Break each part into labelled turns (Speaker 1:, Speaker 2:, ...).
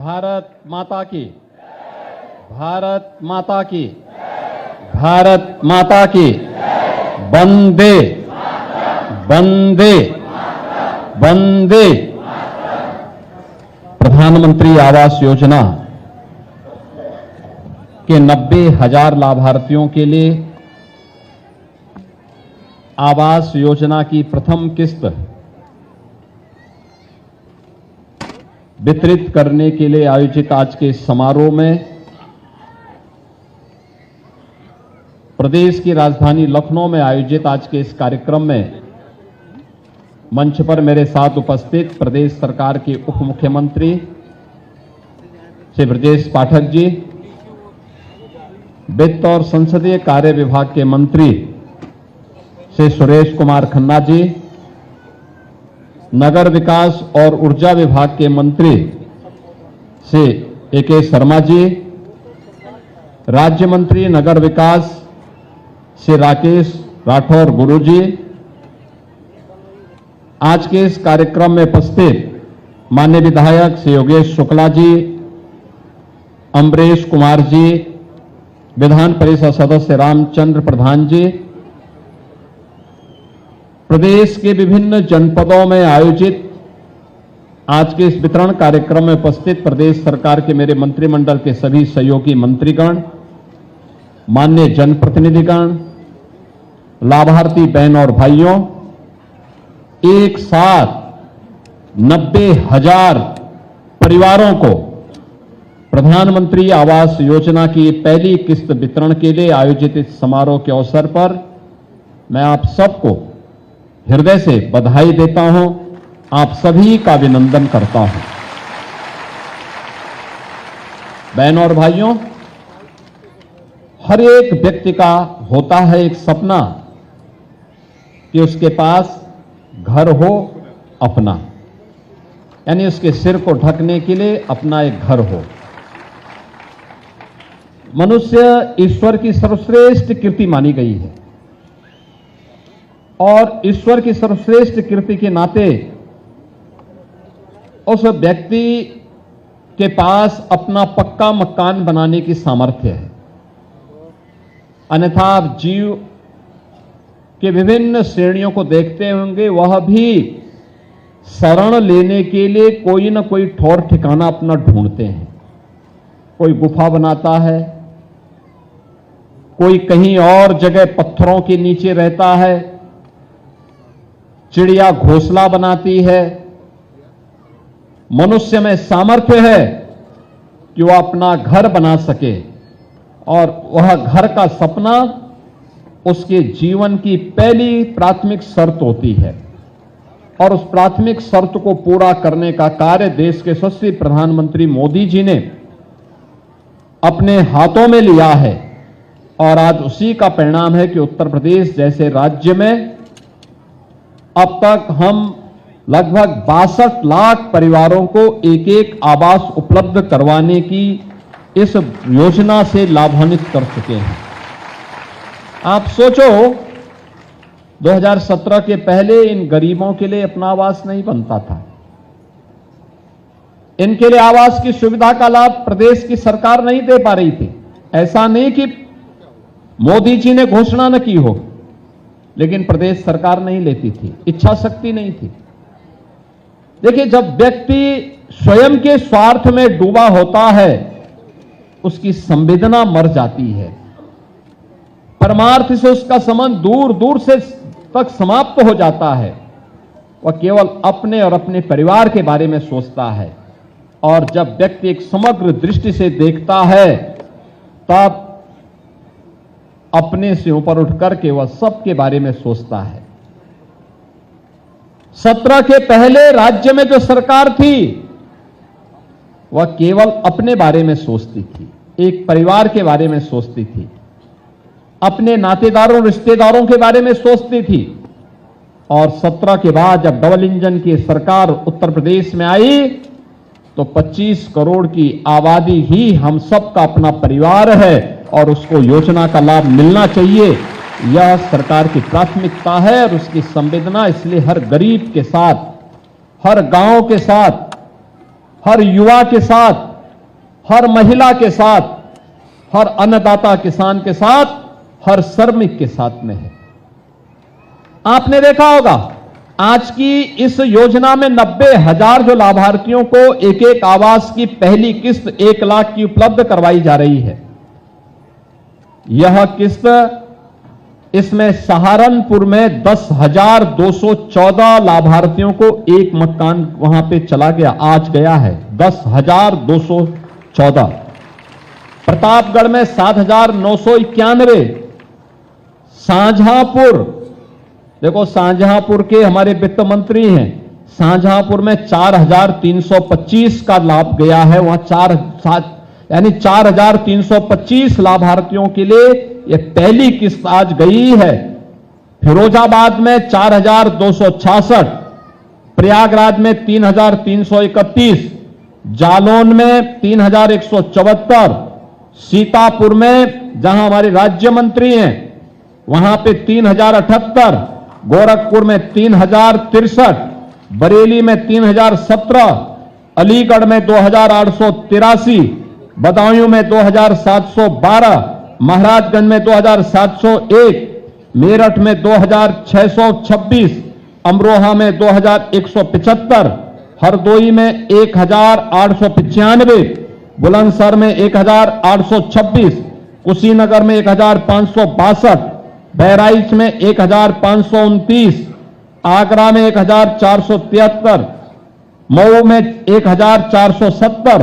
Speaker 1: भारत माता की, भारत माता की, भारत माता की, वंदे वंदे वंदे। प्रधानमंत्री आवास योजना के 90,000 लाभार्थियों के लिए आवास योजना की प्रथम किस्त वितरित करने के लिए आयोजित आज के इस समारोह में प्रदेश की राजधानी लखनऊ में आयोजित आज के इस कार्यक्रम में मंच पर मेरे साथ उपस्थित प्रदेश सरकार के उप मुख्यमंत्री श्री ब्रजेश पाठक जी, वित्त और संसदीय कार्य विभाग के मंत्री श्री सुरेश कुमार खन्ना जी, नगर विकास और ऊर्जा विभाग के मंत्री श्री ए.के. शर्मा जी, राज्य मंत्री नगर विकास श्री राकेश राठौर गुरु जी, आज के इस कार्यक्रम में उपस्थित माननीय विधायक श्री योगेश शुक्ला जी, अमरेश कुमार जी, विधान परिषद सदस्य रामचंद्र प्रधान जी, प्रदेश के विभिन्न जनपदों में आयोजित आज के इस वितरण कार्यक्रम में उपस्थित प्रदेश सरकार के मेरे मंत्रिमंडल के सभी सहयोगी मंत्रीगण, माननीय जनप्रतिनिधिगण, लाभार्थी बहन और भाइयों, एक साथ 90,000 परिवारों को प्रधानमंत्री आवास योजना की पहली किस्त वितरण के लिए आयोजित इस समारोह के अवसर पर मैं आप सबको हृदय से बधाई देता हूं, आप सभी का अभिनंदन करता हूं। बहनों और भाइयों, हर एक व्यक्ति का होता है एक सपना कि उसके पास घर हो अपना, यानी उसके सिर को ढकने के लिए अपना एक घर हो। मनुष्य ईश्वर की सर्वश्रेष्ठ कृति मानी गई है और ईश्वर की सर्वश्रेष्ठ कृति के नाते उस व्यक्ति के पास अपना पक्का मकान बनाने की सामर्थ्य है। अन्यथा आप जीव के विभिन्न श्रेणियों को देखते होंगे, वह भी शरण लेने के लिए कोई न कोई ठौर ठिकाना अपना ढूंढते हैं। कोई गुफा बनाता है, कोई कहीं और जगह पत्थरों के नीचे रहता है, चिड़िया घोंसला बनाती है। मनुष्य में सामर्थ्य है कि वह अपना घर बना सके और वह घर का सपना उसके जीवन की पहली प्राथमिक शर्त होती है और उस प्राथमिक शर्त को पूरा करने का कार्य देश के यशस्वी प्रधानमंत्री मोदी जी ने अपने हाथों में लिया है और आज उसी का परिणाम है कि उत्तर प्रदेश जैसे राज्य में अब तक हम लगभग 62 लाख परिवारों को एक एक आवास उपलब्ध करवाने की इस योजना से लाभान्वित कर चुके हैं। आप सोचो, 2017 के पहले इन गरीबों के लिए अपना आवास नहीं बनता था। इनके लिए आवास की सुविधा का लाभ प्रदेश की सरकार नहीं दे पा रही थी। ऐसा नहीं कि मोदी जी ने घोषणा न की हो, लेकिन प्रदेश सरकार नहीं लेती थी, इच्छा शक्ति नहीं थी। देखिए, जब व्यक्ति स्वयं के स्वार्थ में डूबा होता है, उसकी संवेदना मर जाती है, परमार्थ से उसका संबंध दूर दूर से तक समाप्त हो जाता है। वह केवल अपने और अपने परिवार के बारे में सोचता है और जब व्यक्ति एक समग्र दृष्टि से देखता है, तब अपने से ऊपर उठकर के वह सबके बारे में सोचता है। 17 के पहले राज्य में जो सरकार थी, वह केवल अपने बारे में सोचती थी, एक परिवार के बारे में सोचती थी, अपने नातेदारों रिश्तेदारों के बारे में सोचती थी। और 17 के बाद जब डबल इंजन की सरकार उत्तर प्रदेश में आई, तो 25 करोड़ की आबादी ही हम सबका अपना परिवार है और उसको योजना का लाभ मिलना चाहिए। यह सरकार की प्राथमिकता है और उसकी संवेदना इसलिए हर गरीब के साथ, हर गांव के साथ, हर युवा के साथ हर महिला के साथ, हर अन्नदाता किसान के साथ, हर श्रमिक के साथ में है। आपने देखा होगा आज की इस योजना में 90,000 जो लाभार्थियों को एक एक आवास की पहली किस्त 1 लाख की उपलब्ध करवाई जा रही है। यह किस्त, इसमें सहारनपुर में 10,214 लाभार्थियों को एक मकान वहां पे चला गया, आज गया है 10,214। प्रतापगढ़ में 7,991। शाहजहांपुर, देखो शाहजहांपुर के हमारे वित्त मंत्री हैं, शाहजहांपुर में 4,325 का लाभ गया है। वहां 4,325 लाभार्थियों के लिए यह पहली किस्त आज गई है। फिरोजाबाद में 4,266, प्रयागराज में 3,331, जालौन में 3,174, सीतापुर में जहां हमारे राज्य मंत्री हैं वहां पे 3,078, गोरखपुर में 3,063, बरेली में 3,017, अलीगढ़ में 2,883, बदायूं में 2,712, महाराजगंज में 2,701, मेरठ में 2,626, अमरोहा में 2,175, हरदोई में 1,895, बुलंदशहर में 1,826, कुशीनगर में 1,562, बहराइच में 1,529, आगरा में 1,473, मऊ में 1,470,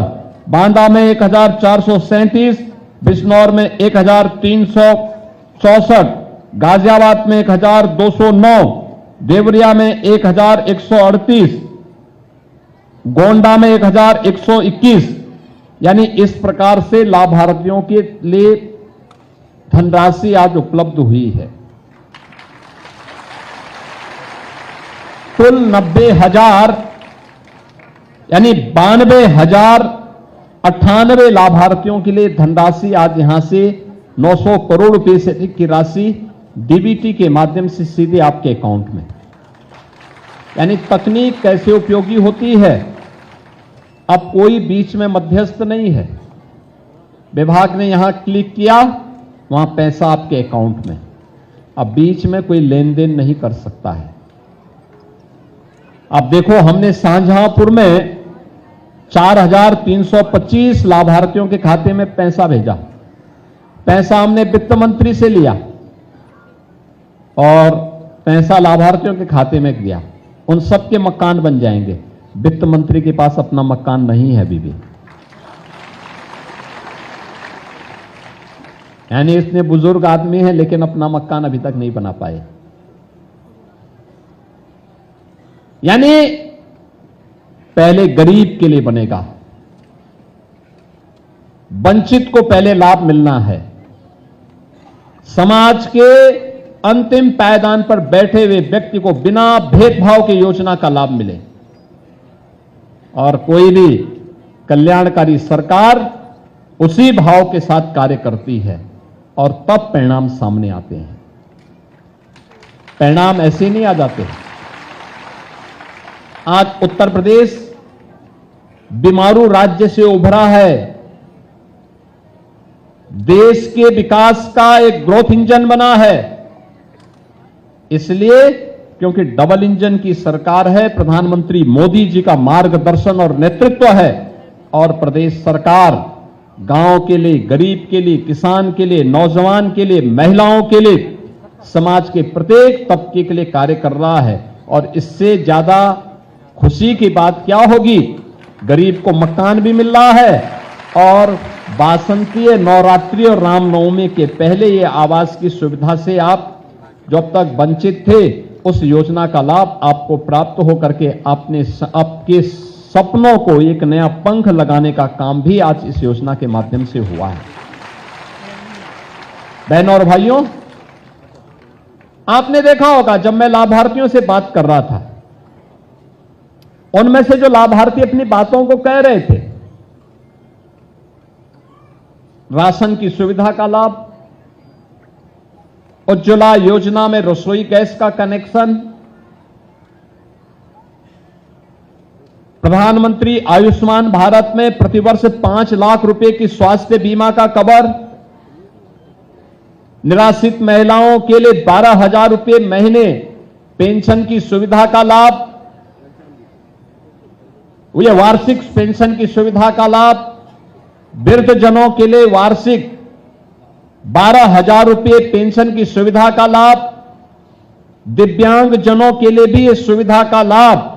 Speaker 1: बांदा में 1,437, बिजनौर में 1,364, गाजियाबाद में 1,209, देवरिया में 1,138, गोंडा में 1,121। यानी इस प्रकार से लाभार्थियों के लिए धनराशि आज उपलब्ध हुई है। कुल 90,000 यानी 92,098 लाभार्थियों के लिए धनराशि आज यहां से 900 करोड़ रुपए से अधिक की राशि डीबीटी के माध्यम से सीधे आपके अकाउंट में। यानी तकनीक कैसे उपयोगी होती है, अब कोई बीच में मध्यस्थ नहीं है। विभाग ने यहां क्लिक किया, वहां पैसा आपके अकाउंट में, अब बीच में कोई लेन देन नहीं कर सकता है। अब देखो हमने शाहजहांपुर में 4,325 लाभार्थियों के खाते में पैसा भेजा। पैसा हमने वित्त मंत्री से लिया और पैसा लाभार्थियों के खाते में गया। उन सबके मकान बन जाएंगे। वित्त मंत्री के पास अपना मकान नहीं है अभी भी, यानी इतने बुजुर्ग आदमी हैं लेकिन अपना मकान अभी तक नहीं बना पाए। यानी पहले गरीब के लिए बनेगा, वंचित को पहले लाभ मिलना है। समाज के अंतिम पायदान पर बैठे हुए व्यक्ति को बिना भेदभाव के योजना का लाभ मिले। और कोई भी कल्याणकारी सरकार उसी भाव के साथ कार्य करती है और तब परिणाम सामने आते हैं। परिणाम ऐसे नहीं आ जाते। आज उत्तर प्रदेश बीमारू राज्य से उभरा है, देश के विकास का एक ग्रोथ इंजन बना है। इसलिए क्योंकि डबल इंजन की सरकार है, प्रधानमंत्री मोदी जी का मार्गदर्शन और नेतृत्व है, और प्रदेश सरकार गांव के लिए, गरीब के लिए, किसान के लिए, नौजवान के लिए, महिलाओं के लिए, समाज के प्रत्येक तबके के लिए कार्य कर रहा है। और इससे ज्यादा खुशी की बात क्या होगी, गरीब को मकान भी मिल रहा है और बासंती, नवरात्रि और रामनवमी के पहले ये आवास की सुविधा से आप जो अब तक वंचित थे, उस योजना का लाभ आपको प्राप्त होकर के आपके सपनों को एक नया पंख लगाने का काम भी आज इस योजना के माध्यम से हुआ है। बहनों और भाइयों, आपने देखा होगा जब मैं लाभार्थियों से बात कर रहा था, उनमें से जो लाभार्थी अपनी बातों को कह रहे थे, राशन की सुविधा का लाभ, उज्ज्वला योजना में रसोई गैस का कनेक्शन, प्रधानमंत्री आयुष्मान भारत में प्रतिवर्ष 5 लाख रुपए की स्वास्थ्य बीमा का कवर, निराश्रित महिलाओं के लिए 12,000 रुपए महीने पेंशन की सुविधा का लाभ, ये वार्षिक पेंशन की सुविधा का लाभ, वृद्धजनों के लिए वार्षिक 12,000 रुपए पेंशन की सुविधा का लाभ, दिव्यांग जनों के लिए भी इस सुविधा का लाभ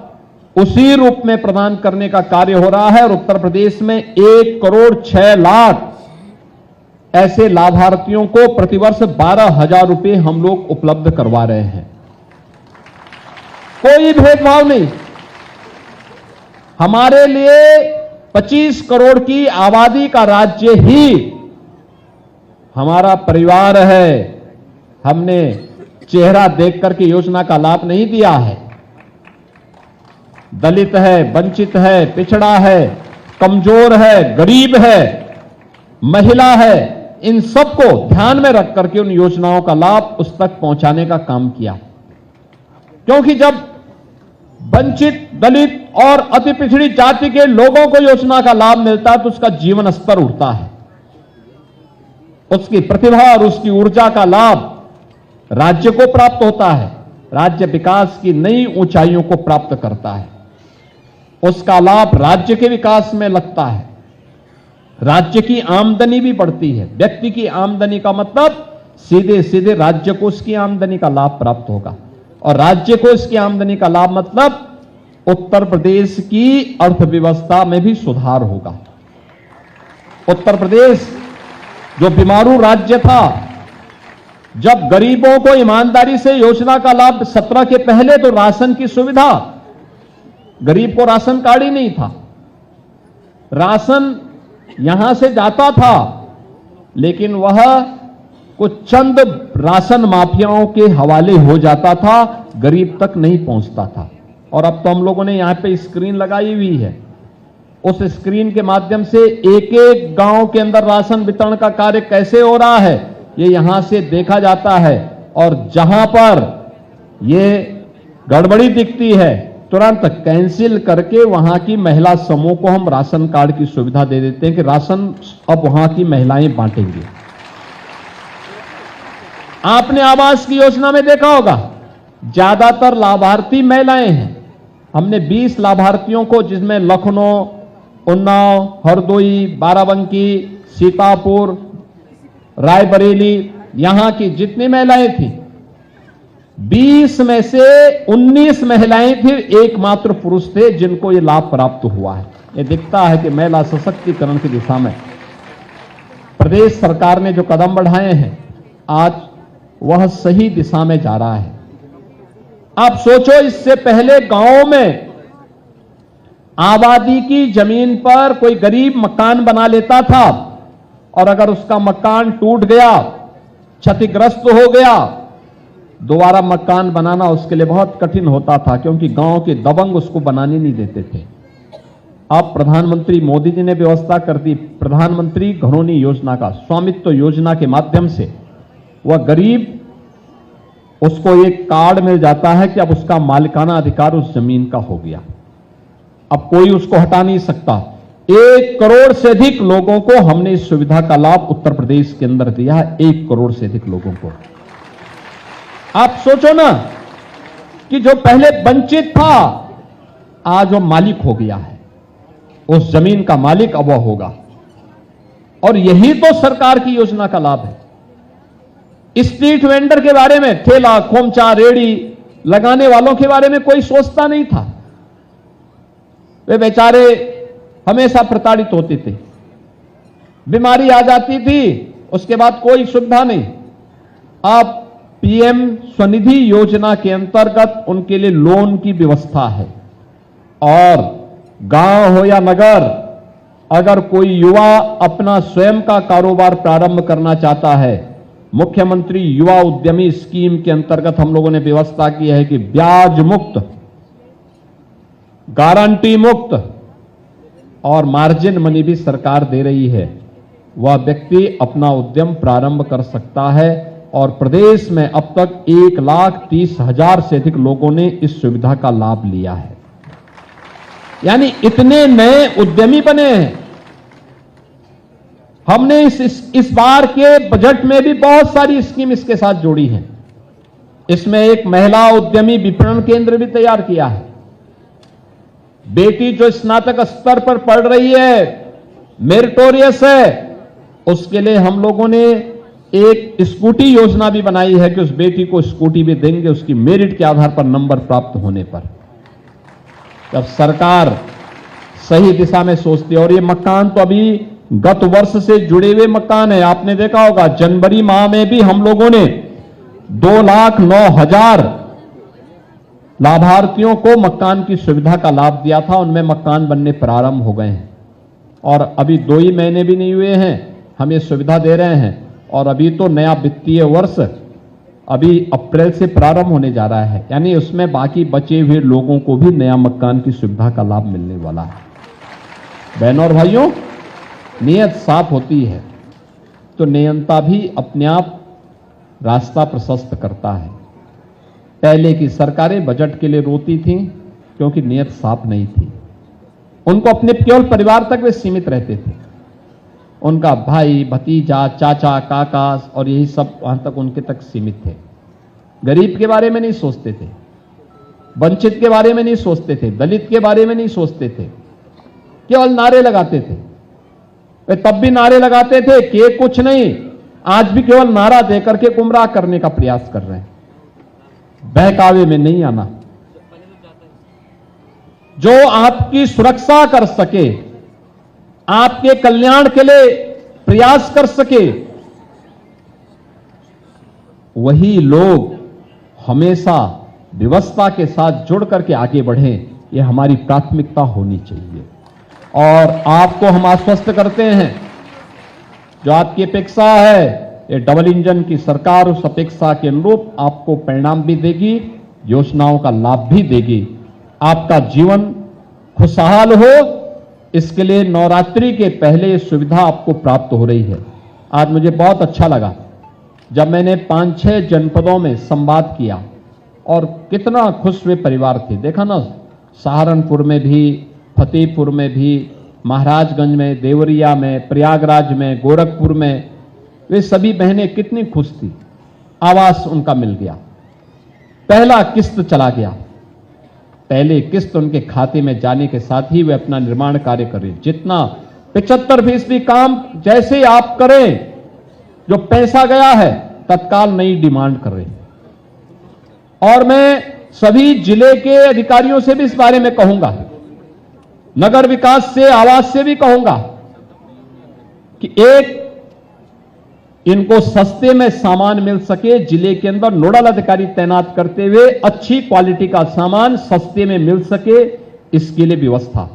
Speaker 1: उसी रूप में प्रदान करने का कार्य हो रहा है। और उत्तर प्रदेश में 1 करोड़ 6 लाख ऐसे लाभार्थियों को प्रतिवर्ष 12,000 रुपए हम लोग उपलब्ध करवा रहे हैं। कोई भेदभाव नहीं। हमारे लिए 25 करोड़ की आबादी का राज्य ही हमारा परिवार है। हमने चेहरा देख करके योजना का लाभ नहीं दिया है। दलित है, वंचित है, पिछड़ा है, कमजोर है, गरीब है, महिला है, इन सबको ध्यान में रख करके उन योजनाओं का लाभ उस तक पहुंचाने का काम किया। क्योंकि जब वंचित, दलित और अति पिछड़ी जाति के लोगों को योजना का लाभ मिलता है तो उसका जीवन स्तर उठता है, उसकी प्रतिभा और उसकी ऊर्जा का लाभ राज्य को प्राप्त होता है, राज्य विकास की नई ऊंचाइयों को प्राप्त करता है, उसका लाभ राज्य के विकास में लगता है, राज्य की आमदनी भी बढ़ती है। व्यक्ति की आमदनी का मतलब सीधे सीधे राज्य को उसकी आमदनी का लाभ प्राप्त होगा, और राज्य को इसकी आमदनी का लाभ मतलब उत्तर प्रदेश की अर्थव्यवस्था में भी सुधार होगा। उत्तर प्रदेश जो बीमारू राज्य था, जब गरीबों को ईमानदारी से योजना का लाभ 17 के पहले तो राशन की सुविधा, गरीब को राशन कार्ड ही नहीं था, राशन यहां से जाता था लेकिन वह कुछ चंद राशन माफियाओं के हवाले हो जाता था, गरीब तक नहीं पहुंचता था। और अब तो हम लोगों ने यहां पे स्क्रीन लगाई हुई है, उस स्क्रीन के माध्यम से एक एक गांव के अंदर राशन वितरण का कार्य कैसे हो रहा है ये यहां से देखा जाता है। और जहां पर ये गड़बड़ी दिखती है तुरंत कैंसिल करके वहां की महिला समूह को हम राशन कार्ड की सुविधा दे देते हैं कि राशन अब वहां की महिलाएं बांटेंगे। आपने आवास की योजना में देखा होगा, ज्यादातर लाभार्थी महिलाएं हैं। हमने 20 लाभार्थियों को, जिसमें लखनऊ, उन्नाव, हरदोई, बाराबंकी, सीतापुर, रायबरेली, यहां की जितनी महिलाएं थी 20 में से 19 महिलाएं थी, एकमात्र पुरुष थे जिनको ये लाभ प्राप्त हुआ है। ये दिखता है कि महिला सशक्तिकरण की दिशा में प्रदेश सरकार ने जो कदम बढ़ाए हैं आज वह सही दिशा में जा रहा है। आप सोचो, इससे पहले गांवों में आबादी की जमीन पर कोई गरीब मकान बना लेता था और अगर उसका मकान टूट गया, क्षतिग्रस्त हो गया, दोबारा मकान बनाना उसके लिए बहुत कठिन होता था क्योंकि गांव के दबंग उसको बनाने नहीं देते थे। अब प्रधानमंत्री मोदी जी ने व्यवस्था कर दी, प्रधानमंत्री घरौनी योजना का, स्वामित्व योजना के माध्यम से वह गरीब, उसको एक कार्ड मिल जाता है कि अब उसका मालिकाना अधिकार उस जमीन का हो गया, अब कोई उसको हटा नहीं सकता। 1 करोड़ से अधिक लोगों को हमने इस सुविधा का लाभ उत्तर प्रदेश के अंदर दिया है, 1 करोड़ से अधिक लोगों को। आप सोचो ना कि जो पहले वंचित था आज वो मालिक हो गया है, उस जमीन का मालिक अब वह होगा। और यही तो सरकार की योजना का लाभ है। स्ट्रीट वेंडर के बारे में, ठेला खोमचा रेड़ी लगाने वालों के बारे में कोई सोचता नहीं था, वे बेचारे हमेशा प्रताड़ित होते थे, बीमारी आ जाती थी उसके बाद कोई सुविधा नहीं। अब पीएम स्वनिधि योजना के अंतर्गत उनके लिए लोन की व्यवस्था है और गांव हो या नगर, अगर कोई युवा अपना स्वयं का कारोबार प्रारंभ करना चाहता है, मुख्यमंत्री युवा उद्यमी स्कीम के अंतर्गत हम लोगों ने व्यवस्था की है कि ब्याज मुक्त, गारंटी मुक्त और मार्जिन मनी भी सरकार दे रही है। वह व्यक्ति अपना उद्यम प्रारंभ कर सकता है और प्रदेश में अब तक 1,30,000 से अधिक लोगों ने इस सुविधा का लाभ लिया है। यानी इतने नए उद्यमी बने हैं। हमने इस बार के बजट में भी बहुत सारी स्कीम इसके साथ जोड़ी हैं। इसमें एक महिला उद्यमी विपणन केंद्र भी तैयार किया है। बेटी जो स्नातक स्तर पर पढ़ रही है, मेरिटोरियस है, उसके लिए हम लोगों ने एक स्कूटी योजना भी बनाई है कि उस बेटी को स्कूटी भी देंगे उसकी मेरिट के आधार पर, नंबर प्राप्त होने पर। जब सरकार सही दिशा में सोचती है, और ये मकान तो अभी गत वर्ष से जुड़े हुए मकान है। आपने देखा होगा जनवरी माह में भी हम लोगों ने 2,09,000 लाभार्थियों को मकान की सुविधा का लाभ दिया था। उनमें मकान बनने प्रारंभ हो गए हैं और अभी 2 ही महीने भी नहीं हुए हैं हम ये सुविधा दे रहे हैं। और अभी तो नया वित्तीय वर्ष अभी अप्रैल से प्रारंभ होने जा रहा है, यानी उसमें बाकी बचे हुए लोगों को भी नया मकान की सुविधा का लाभ मिलने वाला है। बहनों और भाइयों, नीयत साफ होती है तो नियंता भी अपने आप रास्ता प्रशस्त करता है। पहले की सरकारें बजट के लिए रोती थीं क्योंकि नीयत साफ नहीं थी। उनको अपने केवल परिवार तक वे सीमित रहते थे। उनका भाई, भतीजा, चाचा, काका और यही सब वहां तक उनके तक सीमित थे। गरीब के बारे में नहीं सोचते थे, वंचित के बारे में नहीं सोचते थे, दलित के बारे में नहीं सोचते थे, केवल नारे लगाते थे। वे तब भी नारे लगाते थे कि कुछ नहीं, आज भी केवल नारा देकर के गुमराह करने का प्रयास कर रहे हैं। बहकावे में नहीं आना। जो आपकी सुरक्षा कर सके, आपके कल्याण के लिए प्रयास कर सके, वही लोग हमेशा व्यवस्था के साथ जुड़ करके आगे बढ़ें, यह हमारी प्राथमिकता होनी चाहिए। और आपको हम आश्वस्त करते हैं, जो आपकी अपेक्षा है, ये डबल इंजन की सरकार उस अपेक्षा के अनुरूप आपको परिणाम भी देगी, योजनाओं का लाभ भी देगी। आपका जीवन खुशहाल हो, इसके लिए नवरात्रि के पहले ये सुविधा आपको प्राप्त हो रही है। आज मुझे बहुत अच्छा लगा जब मैंने 5-6 जनपदों में संवाद किया और कितना खुश हुए परिवार थे। देखा ना, सहारनपुर में भी, फतेहपुर में भी, महाराजगंज में, देवरिया में, प्रयागराज में, गोरखपुर में, वे सभी बहनें कितनी खुश थी। आवास उनका मिल गया, पहला किस्त चला गया। पहले किस्त उनके खाते में जाने के साथ ही वे अपना निर्माण कार्य करें। जितना 75% काम जैसे आप करें, जो पैसा गया है तत्काल नई डिमांड कर रहे हैं। और मैं सभी जिले के अधिकारियों से भी इस बारे में कहूंगा, नगर विकास से, आवास से भी कहूंगा कि एक इनको सस्ते में सामान मिल सके, जिले के अंदर नोडल अधिकारी तैनात करते हुए अच्छी क्वालिटी का सामान सस्ते में मिल सके, इसके लिए व्यवस्था।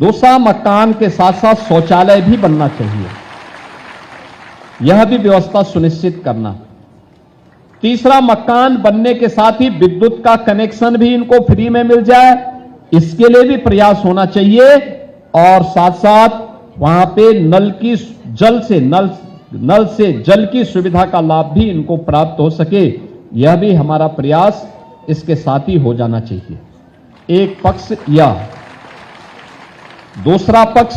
Speaker 1: दूसरा, मकान के साथ साथ शौचालय भी बनना चाहिए, यह भी व्यवस्था सुनिश्चित करना। तीसरा, मकान बनने के साथ ही विद्युत का कनेक्शन भी इनको फ्री में मिल जाए, इसके लिए भी प्रयास होना चाहिए। और साथ साथ वहां पे नल से जल की सुविधा का लाभ भी इनको प्राप्त हो सके, यह भी हमारा प्रयास इसके साथ ही हो जाना चाहिए। एक पक्ष यह, दूसरा पक्ष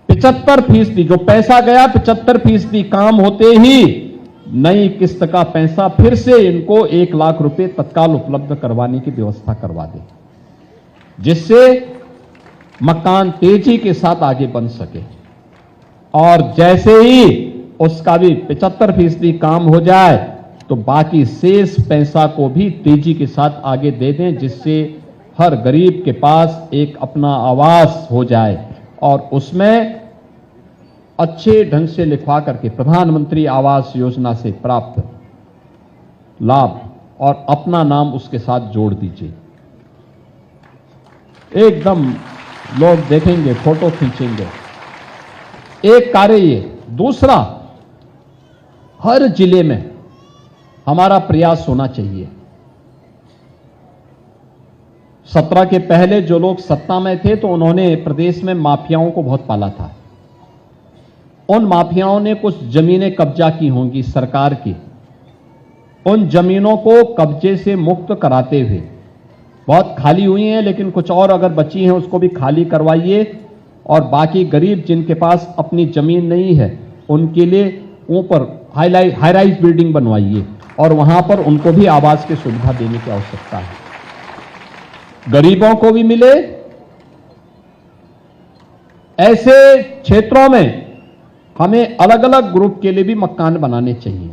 Speaker 1: 75% जो पैसा गया, 75% काम होते ही नई किस्त का पैसा फिर से इनको 1 लाख रुपए तत्काल उपलब्ध करवाने की व्यवस्था करवा दे, जिससे मकान तेजी के साथ आगे बन सके। और जैसे ही उसका भी 75% काम हो जाए तो बाकी शेष पैसा को भी तेजी के साथ आगे दे दें, जिससे हर गरीब के पास एक अपना आवास हो जाए और उसमें अच्छे ढंग से लिखवा करके प्रधानमंत्री आवास योजना से प्राप्त लाभ और अपना नाम उसके साथ जोड़ दीजिए। एकदम लोग देखेंगे, फोटो खींचेंगे। एक कार्य ये। दूसरा, हर जिले में हमारा प्रयास होना चाहिए। 17 के पहले जो लोग सत्ता में थे तो उन्होंने प्रदेश में माफियाओं को बहुत पाला था। उन माफियाओं ने कुछ जमीनें कब्जा की होंगी सरकार की। उन जमीनों को कब्जे से मुक्त कराते हुए बहुत खाली हुई हैं, लेकिन कुछ और अगर बची हैं उसको भी खाली करवाइए, और बाकी गरीब जिनके पास अपनी जमीन नहीं है उनके लिए ऊपर हाई राइज बिल्डिंग बनवाइए और वहां पर उनको भी आवास की सुविधा देने की आवश्यकता है। गरीबों को भी मिले। ऐसे क्षेत्रों में हमें अलग अलग ग्रुप के लिए भी मकान बनाने चाहिए।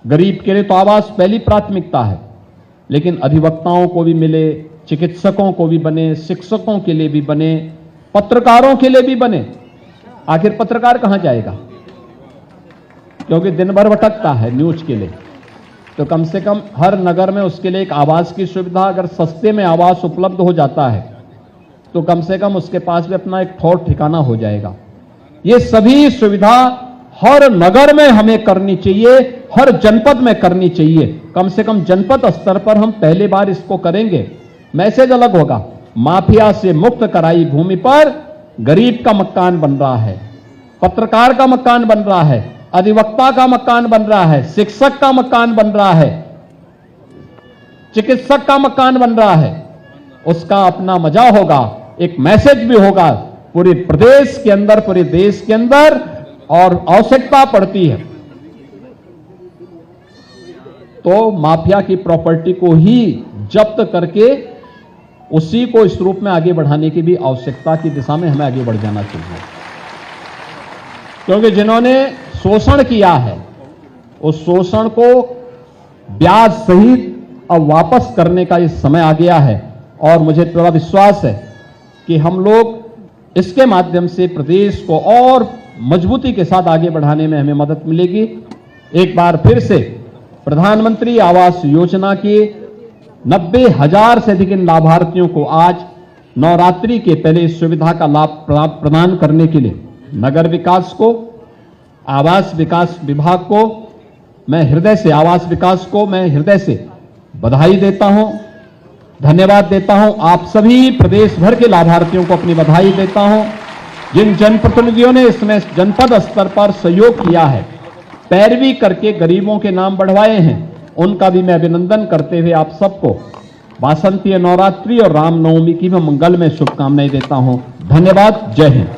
Speaker 1: गरीब के लिए तो आवास पहली प्राथमिकता है, लेकिन अधिवक्ताओं को भी मिले, चिकित्सकों को भी बने, शिक्षकों के लिए भी बने, पत्रकारों के लिए भी बने। आखिर पत्रकार कहां जाएगा, क्योंकि दिन भर भटकता है न्यूज के लिए। तो कम से कम हर नगर में उसके लिए एक आवास की सुविधा, अगर सस्ते में आवास उपलब्ध हो जाता है तो कम से कम उसके पास भी अपना एक ठौर ठिकाना हो जाएगा। ये सभी सुविधा हर नगर में हमें करनी चाहिए, हर जनपद में करनी चाहिए। कम से कम जनपद स्तर पर हम पहली बार इसको करेंगे। मैसेज अलग होगा, माफिया से मुक्त कराई भूमि पर गरीब का मकान बन रहा है, पत्रकार का मकान बन रहा है, अधिवक्ता का मकान बन रहा है, शिक्षक का मकान बन रहा है, चिकित्सक का मकान बन रहा है। उसका अपना मजा होगा, एक मैसेज भी होगा पूरे प्रदेश के अंदर, पूरे देश के अंदर। और आवश्यकता पड़ती है तो माफिया की प्रॉपर्टी को ही जब्त करके उसी को इस रूप में आगे बढ़ाने की भी आवश्यकता की दिशा में हमें आगे बढ़ जाना चाहिए। क्योंकि जिन्होंने शोषण किया है उस शोषण को ब्याज सहित अब वापस करने का ये समय आ गया है। और मुझे पूरा विश्वास है कि हम लोग इसके माध्यम से प्रदेश को और मजबूती के साथ आगे बढ़ाने में हमें मदद मिलेगी। एक बार फिर से प्रधानमंत्री आवास योजना के 90,000 से अधिक लाभार्थियों को आज नवरात्रि के पहले इस सुविधा का लाभ प्रदान करने के लिए नगर विकास को, आवास विकास विभाग को मैं हृदय से, आवास विकास को मैं हृदय से बधाई देता हूं, धन्यवाद देता हूं। आप सभी प्रदेश भर के लाभार्थियों को अपनी बधाई देता हूं। जिन जनप्रतिनिधियों ने इसमें जनपद स्तर पर सहयोग किया है, पैरवी करके गरीबों के नाम बढ़वाए हैं, उनका भी मैं अभिनंदन करते हुए आप सबको वासंतीय नवरात्रि और रामनवमी की मैं मंगलमय शुभकामनाएं देता हूं। धन्यवाद। जय हिंद।